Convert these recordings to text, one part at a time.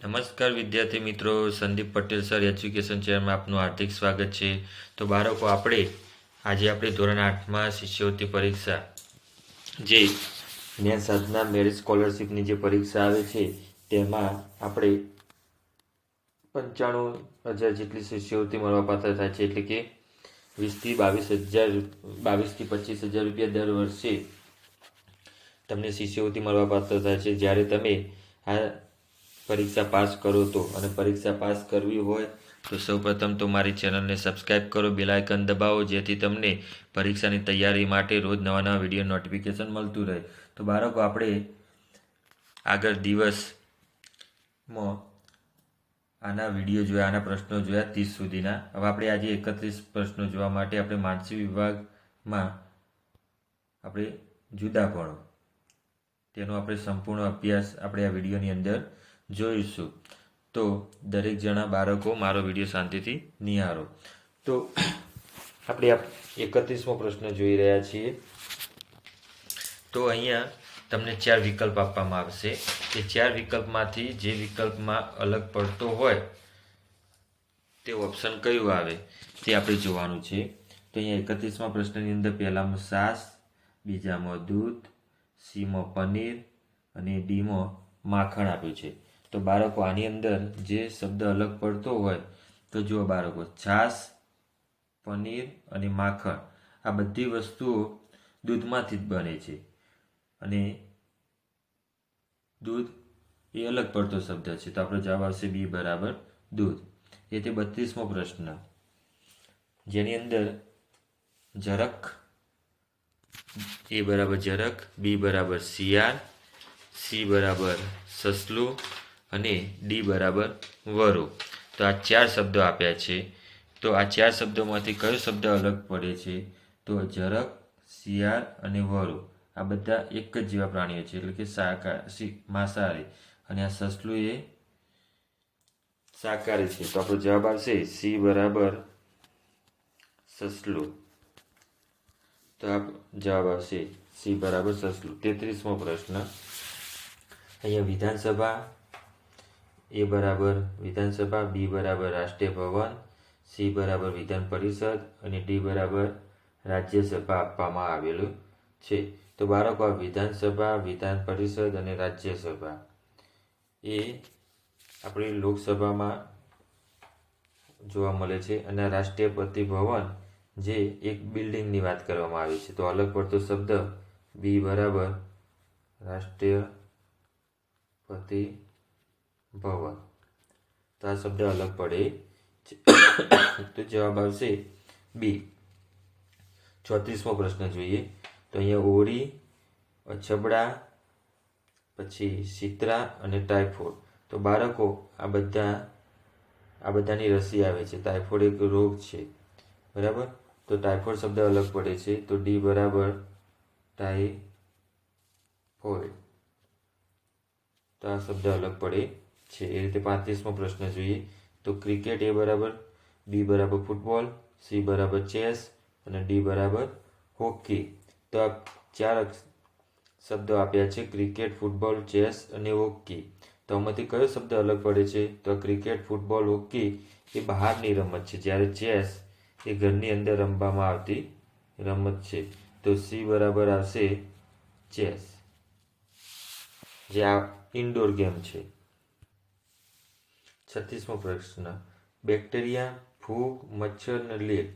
નમસ્કાર વિદ્યાર્થી મિત્રો, સંદીપ પટેલ સર એજ્યુકેશન ચેનલમાં આપનું હાર્દિક સ્વાગત છે. તો બાળકો, આજે ધોરણ 8માં શિષ્યવૃત્તિ પરીક્ષા જે જ્ઞાન સાધના મેરિટ સ્કોલરશીપની જે પરીક્ષા આવે છે તેમાં આપણે 95,000 જેટલી શિષ્યવૃત્તિ મળવાપાત્ર થાય છે. એટલે કે 20,000 થી 25,000 રૂપિયા દર વર્ષે તમને શિષ્યવૃત્તિ મળવાપાત્ર થાય છે જ્યારે તમે આ પરીક્ષા પાસ કરો તો. અને પરીક્ષા પાસ કરવી હોય તો સૌપ્રથમ તો મારી ચેનલને સબસ્ક્રાઈબ કરો, બેલ આઇકન દબાવો, જેથી તમને પરીક્ષાની તૈયારી માટે રોજ નવા વિડીયો નોટિફિકેશન મળતું રહે. તો બાળકો, આપણે આગળ દિવસમાં આના વિડીયો જોયા, આના પ્રશ્નો જોયા 30 સુધીના. હવે આપણે આજે 31 પ્રશ્નો જોવા માટે આપણે માનસિક વિભાગમાં આપણે જુદાપણું તેનો આપણે સંપૂર્ણ અભ્યાસ આપણે આ વિડીયોની અંદર જોઈશું. તો દરેક જણા બાળકો મારો વિડીયો શાંતિથી નિહાળો. તો આપણે આ 31મો પ્રશ્ન જોઈ રહ્યા છીએ. તો અહીંયા તમને 4 વિકલ્પ આપવામાં આવશે. એ 4 વિકલ્પમાંથી જે વિકલ્પમાં અલગ પડતો હોય તે ઓપ્શન કયું આવે તે આપણે જોવાનું છે. તો અહીંયા 31મા પ્રશ્નની અંદર પહેલામાં છાશ, બીજામાં દૂધ, સીમાં પનીર અને ડીમાં માખણ આપ્યું છે. તો બાળકો, આની અંદર જે શબ્દ અલગ પડતો હોય તો જુઓ બાળકો, છાશ, પનીર અને માખણ આ બધી વસ્તુઓ દૂધમાંથી જ બને છે અને દૂધ એ અલગ પડતો શબ્દ છે. તો આપણો જવાબ આવશે બી બરાબર દૂધ. એ તે 32મો પ્રશ્ન, જેની અંદર ઝરખ, એ બરાબર ઝરખ, બી બરાબર શિયાળ, સી બરાબર સસલું અને ડી બરાબર વરુ. તો આ 4 શબ્દો આપ્યા છે. તો આ 4 શબ્દોમાંથી કયો શબ્દ અલગ પડે છે? તો ઝરખ, શિયાળ અને વરુ આ બધા એક જ જેવા પ્રાણીઓ છે, એટલે કે માંસાહારી, અને આ સસલું એ શાકાહારી છે. તો આપણો જવાબ આવશે સી બરાબર સસલું. તો આ જવાબ આવશે સી બરાબર સસલું. 33મો પ્રશ્ન, અહીંયા વિધાનસભા, એ બરાબર વિધાનસભા, બી બરાબર રાષ્ટ્રીય ભવન, સી બરાબર વિધાન પરિષદ અને ડી બરાબર રાજ્યસભા આપવામાં આવેલું છે. તો બાળકો, આ વિધાનસભા, વિધાન પરિષદ અને રાજ્યસભા એ આપણી લોકસભામાં જોવા મળે છે. અને રાષ્ટ્રપતિ ભવન જે એક બિલ્ડિંગની વાત કરવામાં આવી છે. તો અલગ પડતો શબ્દ બી બરાબર રાષ્ટ્રપતિ ભવન. તો આ શબ્દ અલગ પડે છે. તો જવાબ આવશે બી. 34મો પ્રશ્ન જોઈએ. તો અહીંયા ઓરી, અછબડા, પછી શીતળા અને ટાઇફોઇડ. તો બાળકો, આ બધાની રસી આવે છે. ટાઇફોઇડ એક રોગ છે, બરાબર. તો ટાઇફોઇડ શબ્દ અલગ પડે છે. તો ડી બરાબર ટાઇફોઇડ. તો આ શબ્દ અલગ પડે છે. એ રીતે 35મો પ્રશ્ન જોઈએ. તો ક્રિકેટ, એ બરાબર, બી બરાબર ફૂટબોલ, સી બરાબર ચેસ અને ડી બરાબર હોકી. તો આ 4 શબ્દો આપ્યા છે, ક્રિકેટ, ફૂટબોલ, ચેસ અને હોકી. તો આમાંથી કયો શબ્દ અલગ પડે છે? તો ક્રિકેટ, ફૂટબોલ, હોકી એ બહારની રમત છે, જ્યારે ચેસ એ ઘરની અંદર રમવામાં આવતી રમત છે. તો સી બરાબર આવશે ચેસ, જે આ ઇન્ડોર ગેમ છે. 36મો પ્રશ્ન, બેક્ટેરિયા, ફૂગ, મચ્છર અને લીલ.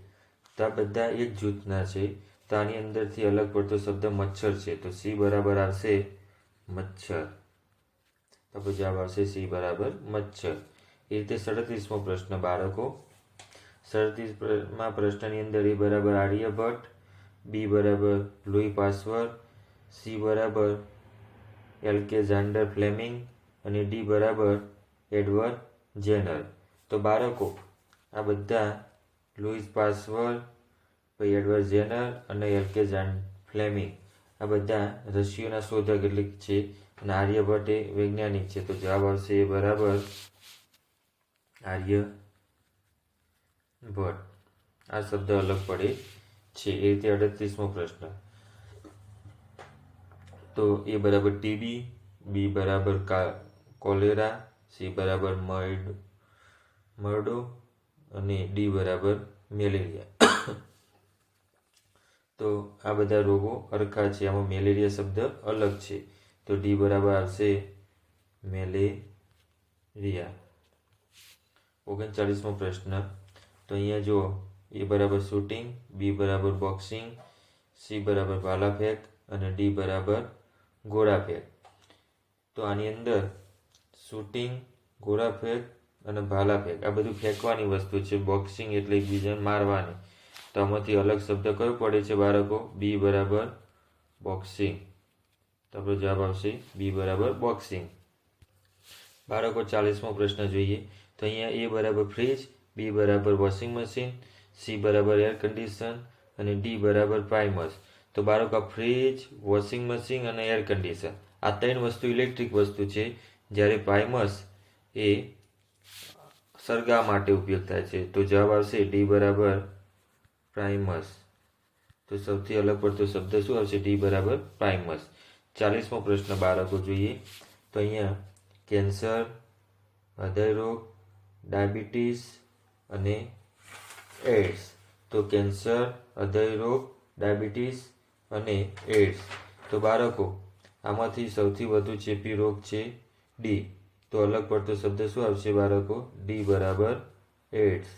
તો આ બધા એક જૂથના છે. તો આની અંદરથી અલગ પડતો શબ્દ મચ્છર છે. તો સી બરાબર આવશે મચ્છર. તો જવાબ આવશે સી બરાબર મચ્છર. એ રીતે 37મો પ્રશ્ન બાળકો, 37મા પ્રશ્નની અંદર એ બરાબર આર્યભટ્ટ, બી બરાબર લુઈ પાસ્ચર, સી બરાબર એલેક્ઝાન્ડર ફ્લેમિંગ અને ડી બરાબર એડવર્ડ જેનર. તો બાળકો, આ બધા લુઈસ પાસ્ચર, પછી એડવર્ડ જેનર અને એલેક્ઝાન્ડર ફ્લેમિંગ આ બધા રશિયોના શોધક એટલે છે. અને આર્યભટ્ટ એ વૈજ્ઞાનિક છે. તો જવાબ આવશે એ બરાબર આર્યભટ્ટ. આ શબ્દ અલગ પડે છે. એ રીતે 38મો પ્રશ્ન, તો એ બરાબર ટીબી, બી બરાબર કોલેરા, સી બરાબર મરડો અને ડી બરાબર મેલેરિયા. તો આ બધા રોગો સરખા છે, આમાં મેલેરિયા શબ્દ અલગ છે, તો ડી બરાબર આવશે મેલેરિયા. 39મો પ્રશ્ન. તો અહીંયા જો એ બરાબર શૂટિંગ, બી બરાબર બોક્સિંગ, સી બરાબર ભાલા ફેંક અને ડી બરાબર ગોળા ફેંક. તો આની અંદર શૂટિંગ, ગોળા ફેંક અને ભાલા ફેંક આ બધું ફેંકવાની વસ્તુ છે. બોક્સિંગ એટલે એકબીજાને મારવાની. તો આમાંથી અલગ શબ્દ કયો પડે છે બાળકો? બી બરાબર બોક્સિંગ. તો આપણો જવાબ આવશે બી બરાબર બોક્સિંગ. બાળકો 40મો પ્રશ્ન જોઈએ. તો અહીંયા એ બરાબર ફ્રીજ, બી બરાબર વોશિંગ મશીન, સી બરાબર એર કન્ડિશન અને ડી બરાબર પ્રાઇમર્સ. તો બાળકો ફ્રીજ, વોશિંગ મશીન અને એર કન્ડિશન આ ત્રણ વસ્તુ ઇલેક્ટ્રિક વસ્તુ છે, જ્યારે પ્રાઇમર્સ એ સળગાવવા માટે ઉપયોગ થાય છે. તો જવાબ આવશે ડી બરાબર પ્રાઇમર્સ. તો સૌથી અલગ પડતો શબ્દ શું આવશે? ડી બરાબર પ્રાઇમર્સ. 40મો પ્રશ્ન બાળકો જોઈએ. તો અહીંયા કેન્સર, હૃદયરોગ, ડાયાબિટીસ અને એડ્સ. તો કેન્સર, હૃદયરોગ, ડાયાબિટીસ અને એડ્સ. તો બાળકો આમાંથી સૌથી વધુ ચેપી રોગ છે ડી. તો અલગ પડતો શબ્દ શું આવશે બાળકો? ડી બરાબર એડ્સ.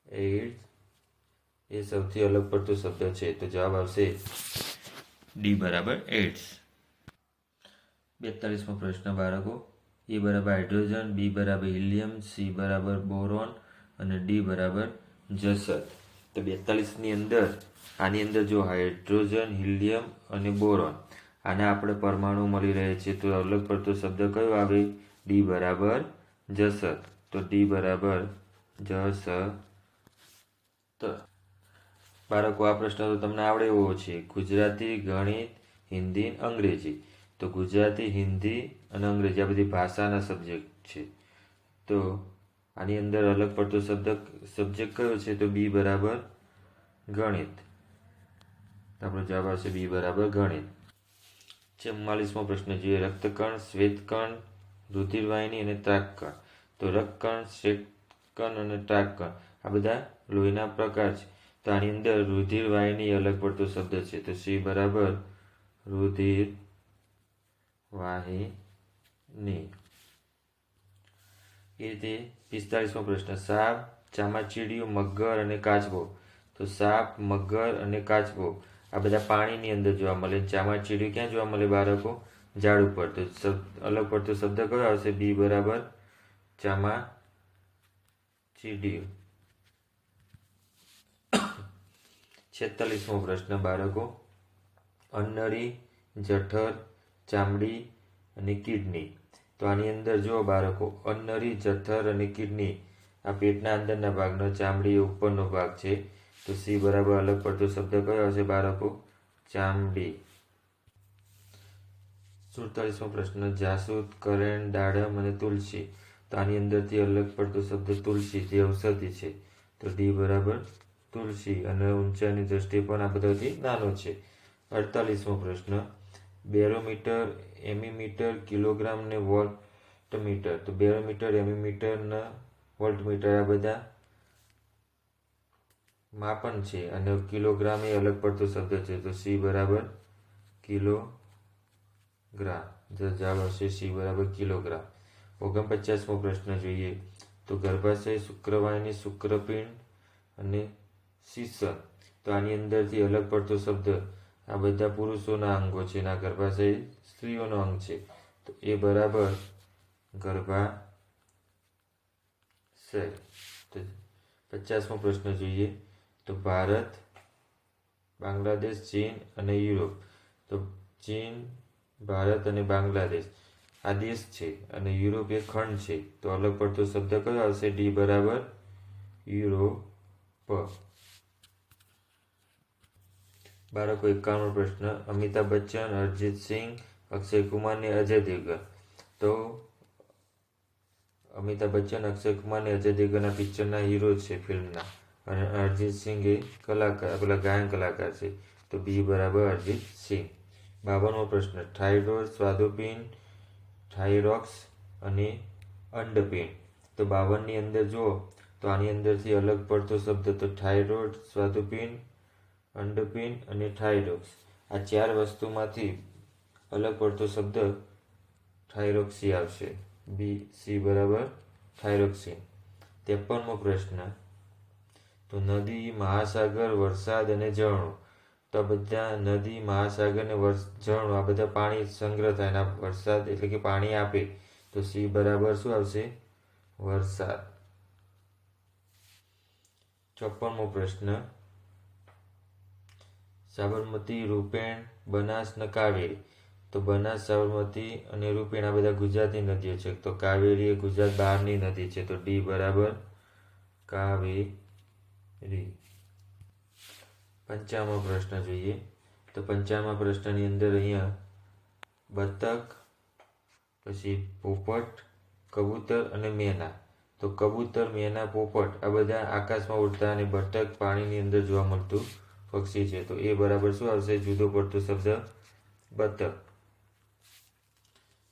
એડ્સ એ સૌથી અલગ પડતો શબ્દ છે, તો જવાબ આવશે ડી બરાબર એડ્સ. 42મો પ્રશ્ન બાળકો. એ બરાબર હાઇડ્રોજન, બી બરાબર હિલિયમ, સી બરાબર બોરોન અને ડી બરાબર જસત. તો 42ની અંદર આની અંદર જો હાઇડ્રોજન, હિલિયમ અને બોરોન આને આપણે પરમાણુ મળી રહે છે, તો અલગ પડતો શબ્દ કયો આવે? ડી બરાબર જસત. તો ડી બરાબર જસત. બાળકો આ પ્રશ્ન તો તમને આવડે એવો છે. ગુજરાતી, ગણિત, હિન્દી, અંગ્રેજી. તો ગુજરાતી, હિન્દી અને અંગ્રેજી આ બધી ભાષાના સબ્જેક્ટ છે. તો આની અંદર અલગ પડતો સબ્જેક્ટ કયો છે? તો બી બરાબર ગણિત. આપણો જવાબ આવશે બી બરાબર ગણિત. 44મો પ્રશ્ન જોઈએ. રક્તકણ, શ્વેતકણ, રુધિરવાહિની અને ત્રાકકણ. તો રક્તકણ, શ્વેતકણ અને ત્રાકકણ આ બધા લોહીના પ્રકાર છે. તો આની અંદર રુધિરવાહિની અલગ પડતો શબ્દ છે, તો સી બરાબર રુધિરવાહિની. એ રીતે 45મો પ્રશ્ન. સાપ, ચામાચીડિયું, મગર અને કાચબો. તો સાપ, મગર અને કાચબો આ બધા પાણીની અંદર જોવા મળે. ચામાચીડિયું ક્યાં જોવા મળે બાળકો? ઝાડ ઉપર. તો અલગ પડતો શબ્દ કયો આવશે? બી બરાબર ચામાચીડિયું. 46મો પ્રશ્ન બાળકો. અન્નળી, જઠર, ચામડી અને કિડની. તો આની અંદર જો બાળકો અન્નળી, જઠર અને કિડની આ પેટના અંદરના ભાગનો, ચામડી એ ઉપરનો ભાગ છે, તો સી બરાબર અલગ પડતો શબ્દ કયો આવશે બાળકો? ચામડી. 47મો પ્રશ્ન. જાસૂદ, કરેણ, દાડમ અને તુલસી. તો આની અંદરથી અલગ પડતો શબ્દ તુલસી જે ઔષધિ છે, તો ડી બરાબર તુલસી અને ઊંચાઈની દ્રષ્ટિએ પણ આ બધાથી નાનો છે. 48મો પ્રશ્ન. બેરોમીટર, એમીમીટર, કિલોગ્રામ ને વોલ્ટમીટર. તો બેરોમીટર, એમીમીટર ને વોલ્ટમીટર આ બધા માપન છે અને કિલોગ્રામ એ અલગ પડતો શબ્દ છે, તો સી બરાબર કિલોગ્રામ. જવાબ આવશે સી બરાબર કિલોગ્રામ. 49મો પ્રશ્ન જોઈએ. તો ગર્ભાશય, શુક્રવાહિની, શુક્રપિંડ અને શિશન. તો આની અંદરથી અલગ પડતો શબ્દ આ બધા પુરુષોના અંગો છે અને આ ગર્ભાશય સ્ત્રીઓનો અંગ છે, તો એ બરાબર ગર્ભાશય. તો 50મો પ્રશ્ન જોઈએ. તો ભારત, બાંગ્લાદેશ, ચીન અને યુરોપ. તો ચીન, ભારત અને બાંગ્લાદેશ આ દેશ છે અને યુરોપ એ ખંડ છે, તો અલગ પડતો શબ્દ કયો આવશે? ડી બરાબર યુરોપ. બાળકો 51મો પ્રશ્ન. અમિતાભ બચ્ચન, અરિજીત સિંહ, અક્ષય કુમાર ને અજય દેવગન. તો અમિતાભ બચ્ચન, અક્ષય કુમાર ને અજય દેવગન આ પિક્ચરના હીરો છે ફિલ્મના, અને અરિજીત સિંહ એ ગાયન કલાકાર છે, તો બી બરાબર અરિજીત સિંહ. 52મો પ્રશ્ન. થાઇરોઇડ, સ્વાદુપિંડ, થાઇરોક્સ અને અંડપિંડ. તો 52ની અંદર જુઓ તો આની અંદરથી અલગ પડતો શબ્દ તો થાઇરોઇડ, સ્વાદુપિંડ, અંડપિંડ અને થાઇરોક્સ. આ 4 વસ્તુમાંથી અલગ પડતો શબ્દ થાઇરોક્સી આવશે. બી સી બરાબર થાઇરોક્સિન. 53મો પ્રશ્ન, તો નદી, મહાસાગર, વરસાદ અને ઝરણું. તો આ બધા નદી, મહાસાગર અને ઝરણું આ બધા પાણી સંગ્રહ થાય અને વરસાદ એટલે કે પાણી આપે. તો સી બરાબર શું આવશે? વરસાદ. 54મો પ્રશ્ન, સાબરમતી, રૂપેણ, બનાસ અને કાવેરી. તો બનાસ, સાબરમતી અને રૂપેણ આ બધા ગુજરાતની નદીઓ છે. તો કાવેરી એ ગુજરાત બહારની નદી છે. તો ડી બરાબર કાવેરી. 55મો પ્રશ્ન જોઈએ. તો 55મા પ્રશ્નની અંદર અહીંયા બતક, પછી પોપટ, કબૂતર અને મેના. તો કબૂતર, મેના, પોપટ આ બધા આકાશમાં ઉડતા અને બતક પાણીની અંદર જોવા મળતું પક્ષી છે. તો એ બરાબર શું આવશે? જુદો પડતો શબ્દ બતક.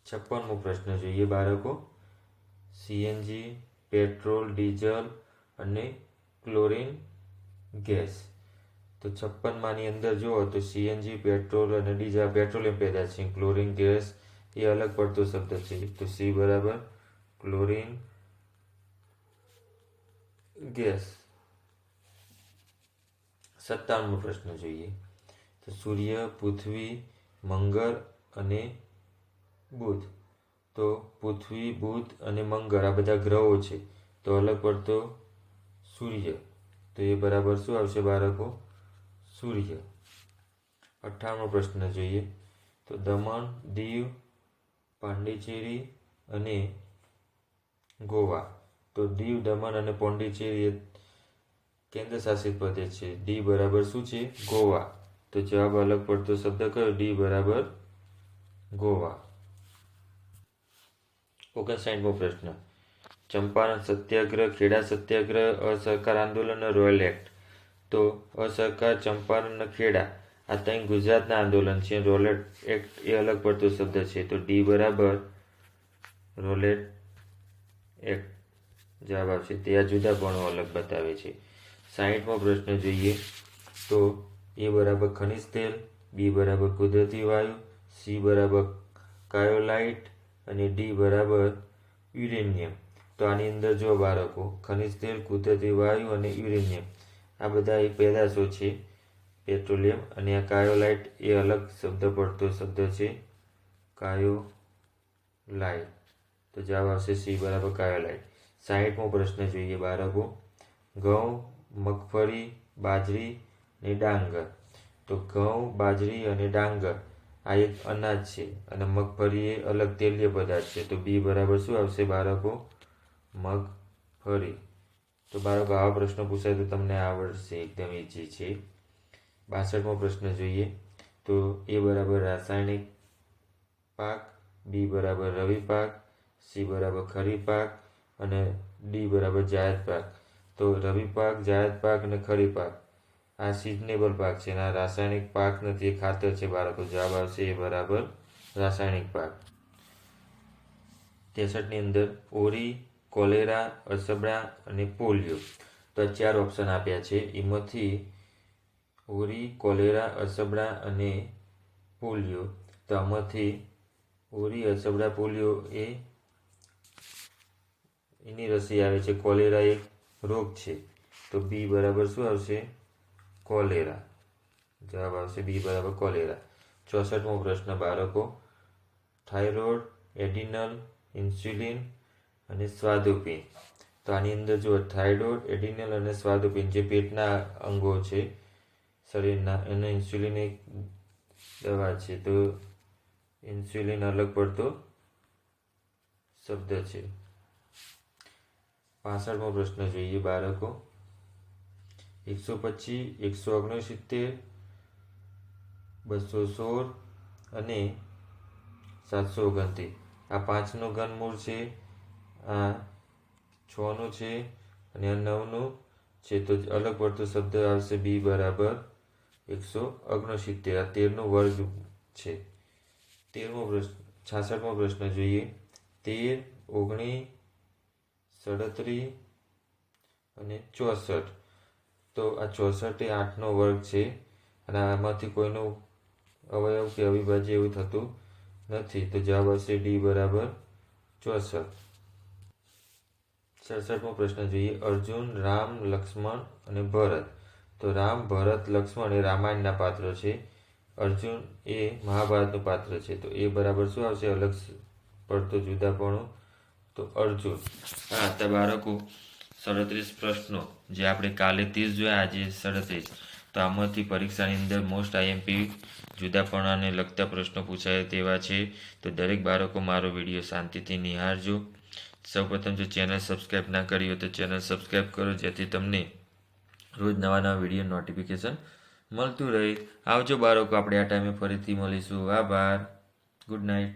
56મો પ્રશ્ન જોઈએ બાળકો. સીએનજી, પેટ્રોલ, ડીઝલ અને ક્લોરીન ગેસ. તો 56માની અંદર જુઓ તો સીએનજી, પેટ્રોલ અને ડીઝલ પેટ્રોલિયમ પેદાશ છે. ક્લોરીન ગેસ એ અલગ પડતો શબ્દ છે. તો સી બરાબર ક્લોરીન ગેસ. 57મો પ્રશ્ન જોઈએ. તો સૂર્ય, પૃથ્વી, મંગળ અને બુધ. તો પૃથ્વી, બુધ અને મંગળ આ બધા ગ્રહો છે. તો અલગ પડતો સૂર્ય. તો એ બરાબર શું આવશે બાળકો? સૂર્ય. 58મો પ્રશ્ન જોઈએ. તો દમણ, દીવ, પાંડિચેરી અને ગોવા. તો દીવ, દમણ અને પોંડિચેરી એ કેન્દ્ર શાસિત પ્રદેશ છે. ડી બરાબર શું છે? ગોવા. તો જવાબ અલગ પડતો શબ્દ કયો? ડી બરાબર ગોવા. 59મો પ્રશ્ન, ચંપારણ સત્યાગ્રહ, ખેડા સત્યાગ્રહ, અસહકાર આંદોલન અને રોયલ એક્ટ. તો અસહકાર, ચંપારણ અને ખેડા આ 3 ગુજરાતના આંદોલન છે. રોયલ એક્ટ એ અલગ પડતો શબ્દ છે. તો ડી બરાબર રોલેટ એક્ટ જવાબ આવશે. તે આ જુદાપણો અલગ બતાવે છે. 60મો પ્રશ્ન જોઈએ. તો એ બરાબર ખનિજ તેલ, બી બરાબર કુદરતી વાયુ, સી બરાબર કાયોલાઇટ અને ડી બરાબર યુરેનિયમ. તો આની અંદર જો બાળકો ખનિજ તેલ, કુદરતી વાયુ અને યુરેનિયમ આ બધા એ પેદાશો છે પેટ્રોલિયમ. અને આ કાયોલાઇટ એ અલગ શબ્દ પડતો શબ્દ છે કાયોલાઇટ. તો જવાબ આવશે સી બરાબર કાયોલાઇટ. 60મો પ્રશ્ન જોઈએ બાળકો. ઘઉં, મગફળી, બાજરી અને ડાંગર. તો ઘઉં, બાજરી અને ડાંગર આ એક અનાજ છે અને મગફળી એ અલગ તેલીય પદાર્થ છે. તો બી બરાબર શું આવશે બાળકો? મગફળી. તો બાળકો આવા પ્રશ્નો પૂછાય તો તમને આવડશે, એકદમ ઈઝી છે. 62મો પ્રશ્ન જોઈએ. તો એ બરાબર રાસાયણિક પાક, બી બરાબર રવિ પાક, સી બરાબર ખરીફ પાક અને ડી બરાબર જાયદ પાક. તો રવિ પાક, જાયદ પાક અને ખરીફ પાક આ સિઝનેબલ પાક છે અને આ રાસાયણિક પાક નથી, એ ખાતર છે બાળકો. જવાબ આવશે એ બરાબર રાસાયણિક પાક. 63ની અંદર ઓરી, કોલેરા, અસબડા અને પોલિયો. તો આ 4 ઓપ્શન આપ્યા છે. એમાંથી ઓરી, કોલેરા, અસબડા અને પોલિયો. તો આમાંથી ઓરી, અસબડા, પોલિયો એની રસી આવે છે. કોલેરા એક રોગ છે. તો બી બરાબર શું આવશે? કોલેરા. જવાબ આવશે બી બરાબર કોલેરા. 64મો પ્રશ્ન બાળકો. થાઇરોઇડ, એડિનલ, ઇન્સ્યુલિન અને સ્વાદુપિંડ. તો આની અંદર જો થાઇરોઇડ, એડિનલ અને સ્વાદુપિંડ જે પેટના અંગો છે શરીરના, એને ઇન્સ્યુલિન એક દવા છે. તો ઇન્સ્યુલિન અલગ પડતો શબ્દ છે. 65મો પ્રશ્ન જોઈએ બાળકો. 125, 169, 216 અને 729 આ 5નું ઘનમૂળ છે, આ 6નું છે અને આ 9નું છે. તો અલગ પડતો શબ્દ આવશે બી બરાબર 169. આ 13નું વર્ગ છે. 66મો પ્રશ્ન જોઈએ. 13, 19, 37 અને 64. તો આ 64 એ 8નો વર્ગ છે અને આમાંથી કોઈનું અવયવ કે અવિભાજ્ય એવું થતું નથી. તો જવાબ આવશે ડી બરાબર 64. 67મો પ્રશ્ન જોઈએ. અર્જુન, રામ, લક્ષ્મણ અને ભરત. તો રામ, ભરત, લક્ષ્મણ એ રામાયણના પાત્રો છે. અર્જુન એ મહાભારતનું પાત્ર છે. તો એ બરાબર શું આવશે? અલગ પડતો જુદાપણું. તો અર્જુન. હા હતા બાળકો 37 પ્રશ્નો, જે આપણે કાલે 30 જોયા, આજે 37. તો આમાંથી પરીક્ષાની અંદર મોસ્ટ આઈએમપી જુદાપણાને લગતા પ્રશ્નો પૂછાય તેવા છે. તો દરેક બાળકો મારો વિડીયો શાંતિથી નિહાળજો. સૌપ્રથમ જો ચેનલ સબસ્ક્રાઈબ ના કરી હોય તો ચેનલ સબસ્ક્રાઈબ કરો, જેથી તમને રોજ નવા નવા વિડીયો નોટિફિકેશન મળતું રહે. આવજો બાળકો, આપણે આ ટાઈમે ફરીથી મળીશું. આભાર. Good night.